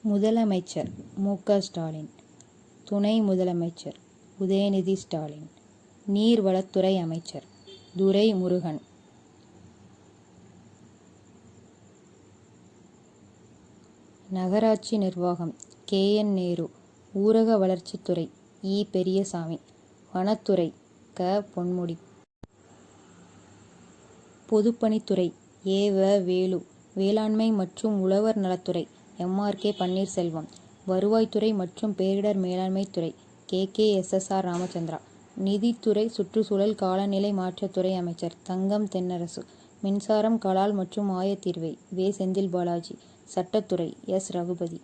முதலமைச்சர் மு.க. ஸ்டாலின், துணை முதலமைச்சர் உதயநிதி ஸ்டாலின், நீர்வளத்துறை அமைச்சர் துரைமுருகன், நகராட்சி நிர்வாகம் கே.என். நேரு, ஊரக வளர்ச்சித்துறை இ. பெரியசாமி, வனத்துறை க. பொன்முடி, பொதுப்பணித்துறை ஏ. வ. வேலு, வேளாண்மை மற்றும் உழவர் நலத்துறை எம்.ஆர்.கே. பன்னீர்செல்வம், வருவாய்த்துறை மற்றும் பேரிடர் மேலாண்மை துறை கே.எஸ்.ஆர். ராமச்சந்திரா, நிதித்துறை சுற்றுச்சூழல் காலநிலை மாற்றத்துறை அமைச்சர் தங்கம் தென்னரசு, மின்சாரம் கலால் மற்றும் ஆயத்தீர்வை வே. செந்தில் பாலாஜி, சட்டத்துறை எஸ். ரகுபதி,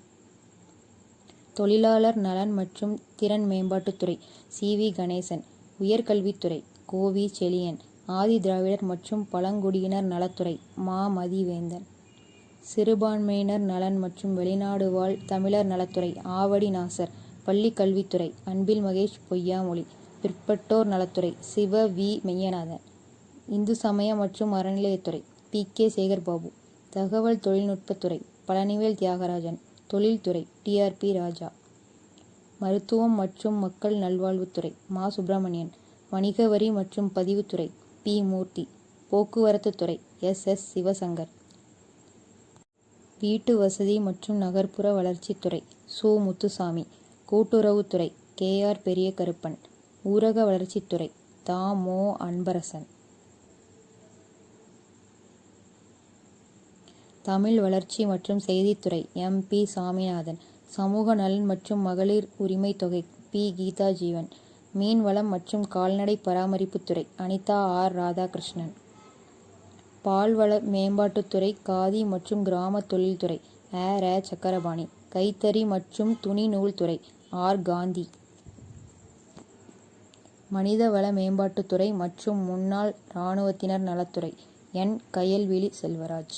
தொழிலாளர் நலன் மற்றும் திறன் மேம்பாட்டுத்துறை சி. வி. கணேசன், உயர்கல்வித்துறை கோவி. செழியன், ஆதி திராவிடர் மற்றும் பழங்குடியினர் நலத்துறை மா. மதிவேந்தன், சிறுபான்மையினர் நலன் மற்றும் வெளிநாடு வாழ் தமிழர் நலத்துறை ஆவடி நாசர், பள்ளிக்கல்வித்துறை அன்பில் மகேஷ் பொய்யாமொழி, பிற்பட்டோர் நலத்துறை சிவ. வி. மெய்யநாதன், இந்து சமய மற்றும் அறநிலையத்துறை பி.கே. சேகர்பாபு, தகவல் தொழில்நுட்பத்துறை பழனிவேல் தியாகராஜன், தொழில்துறை டி.ஆர்.பி. ராஜா, மருத்துவம் மற்றும் மக்கள் நல்வாழ்வுத்துறை மா. சுப்பிரமணியன், வணிக வரி மற்றும் பதிவுத்துறை பி. மூர்த்தி, போக்குவரத்துத்துறை எஸ். சிவசங்கர், வீட்டு வசதி மற்றும் நகர்ப்புற வளர்ச்சித்துறை சு. முத்துசாமி, கூட்டுறவுத்துறை கே.ஆர். பெரியகருப்பன், ஊரக வளர்ச்சித்துறை தா. மோ. அன்பரசன், தமிழ் வளர்ச்சி மற்றும் செய்தித்துறை எம்.பி. சாமிநாதன், சமூக நலன் மற்றும் மகளிர் உரிமை தொகை பி. கீதாஜீவன், மீன்வளம் மற்றும் கால்நடை பராமரிப்புத்துறை அனிதா ஆர். ராதாகிருஷ்ணன், பால்வள மேம்பாட்டுத்துறை காதி மற்றும் கிராம தொழில்துறை ர. சக்கரபாணி, கைத்தறி மற்றும் துணிநூல் துறை ஆர். காந்தி, மனிதவள மேம்பாட்டுத்துறை மற்றும் முன்னாள் இராணுவத்தினர் நலத்துறை என். கயல்விழி செல்வராஜ்.